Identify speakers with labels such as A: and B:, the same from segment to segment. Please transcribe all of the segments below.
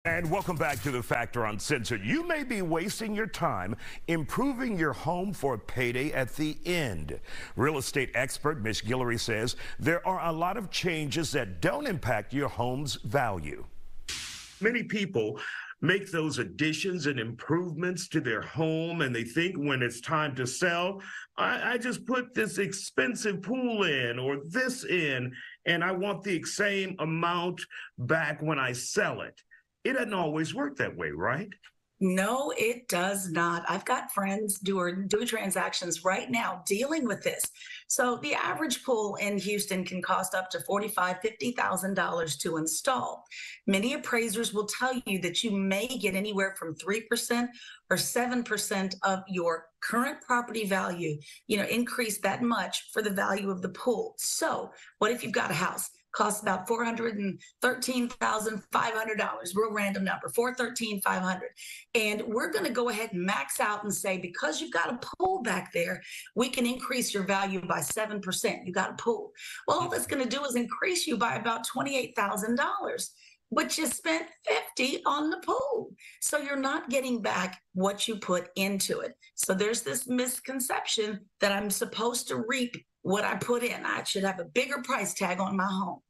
A: And welcome back to The Factor Uncensored. You may be wasting your time improving your home for a payday at the end. Real estate expert Mish Guillory says there are a lot of changes that don't impact your home's value.
B: Many people make those additions and improvements to their home, and they think when it's time to sell, I just put this expensive pool in or this in, and I want the same amount back when I sell it. It doesn't always work that way, right?
C: No, it does not. I've got friends doing transactions right now dealing with this. So the average pool in Houston can cost up to $45,000, $50,000 to install. Many appraisers will tell you that you may get anywhere from 3% or 7% of your current property value, increase that much for the value of the pool. So what if you've got a house? Costs about $413,500, real random number, $413,500. And we're going to go ahead and max out and say, because you've got a pool back there, we can increase your value by 7%. You got a pool. Well, all that's going to do is increase you by about $28,000. But you spent $50,000 on the pool. So you're not getting back what you put into it. So there's this misconception that I'm supposed to reap what I put in. I should have a bigger price tag on my home.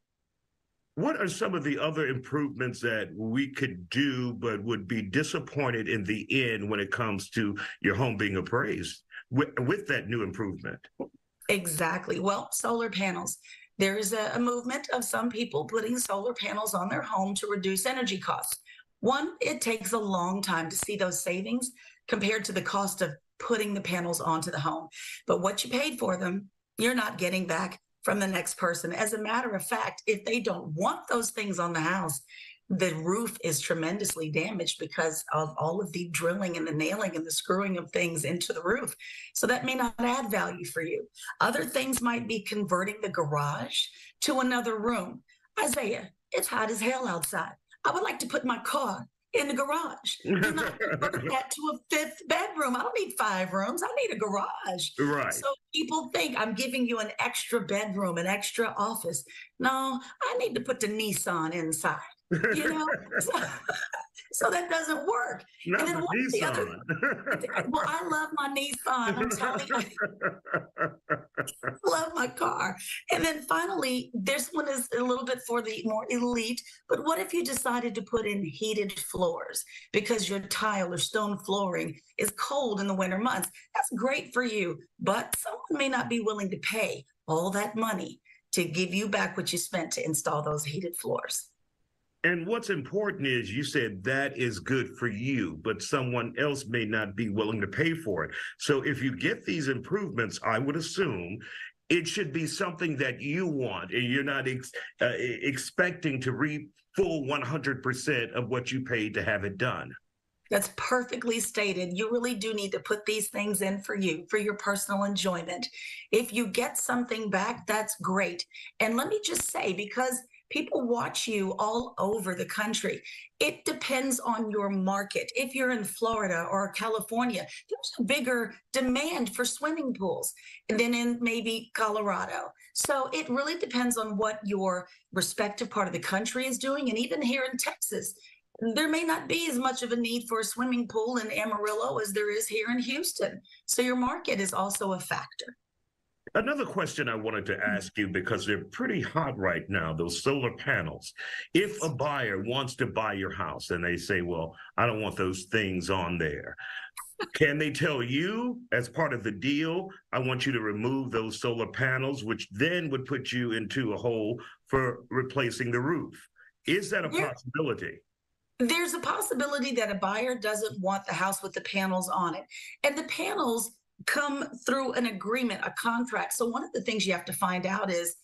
B: What are some of the other improvements that we could do but would be disappointed in the end when it comes to your home being appraised with that new improvement?
C: Exactly. Well, solar panels. There is a movement of some people putting solar panels on their home to reduce energy costs. One, it takes a long time to see those savings compared to the cost of putting the panels onto the home. But what you paid for them, you're not getting back from the next person. As a matter of fact, if they don't want those things on the house, the roof is tremendously damaged because of all of the drilling and the nailing and the screwing of things into the roof. So that may not add value for you. Other things might be converting the garage to another room. Isaiah, it's hot as hell outside. I would like to put my car in the garage and not convert that to a fifth bedroom. I don't need 5 rooms. I need a garage.
B: Right.
C: So people think I'm giving you an extra bedroom, an extra office. No, I need to put the Nissan inside. So that doesn't work.
B: Not
C: and then
B: the Nissan.
C: Well, I love my Nissan. I'm telling you, I love my car. And then finally, this one is a little bit for the more elite. But what if you decided to put in heated floors because your tile or stone flooring is cold in the winter months? That's great for you, but someone may not be willing to pay all that money to give you back what you spent to install those heated floors.
B: And what's important is you said that is good for you, but someone else may not be willing to pay for it. So if you get these improvements, I would assume it should be something that you want, and you're not expecting to reap full 100% of what you paid to have it done.
C: That's perfectly stated. You really do need to put these things in for you, for your personal enjoyment. If you get something back, that's great. And let me just say, because people watch you all over the country, it depends on your market. If you're in Florida or California, there's a bigger demand for swimming pools than in maybe Colorado. So it really depends on what your respective part of the country is doing. And even here in Texas, there may not be as much of a need for a swimming pool in Amarillo as there is here in Houston. So your market is also a factor.
B: Another question I wanted to ask you, because they're pretty hot right now, those solar panels. If a buyer wants to buy your house and they say, well, I don't want those things on there, can they tell you as part of the deal, I want you to remove those solar panels, which then would put you into a hole for replacing the roof? Is that a possibility?
C: There's a possibility that a buyer doesn't want the house with the panels on it. And the panels come through an agreement, a contract. So one of the things you have to find out is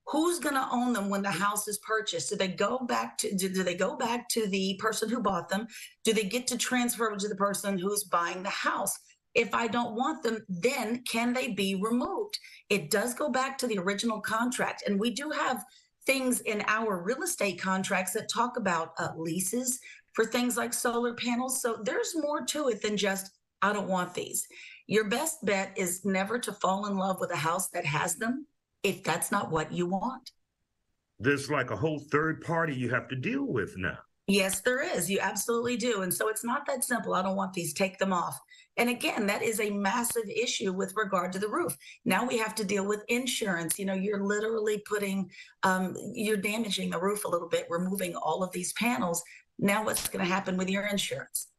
C: who's going to own them when the house is purchased. Do they go back to the person who bought them? Do they get to transfer to the person who's buying the house? If I don't want them, then can they be removed? It does go back to the original contract. And we do have things in our real estate contracts that talk about leases for things like solar panels. So there's more to it than just, I don't want these. Your best bet is never to fall in love with a house that has them if that's not what you want.
B: There's like a whole third party you have to deal with now.
C: Yes, there is. You absolutely do. And so it's not that simple. I don't want these, take them off. And again, that is a massive issue with regard to the roof. Now we have to deal with insurance. You know, you're literally you're damaging the roof a little bit, removing all of these panels. Now what's going to happen with your insurance?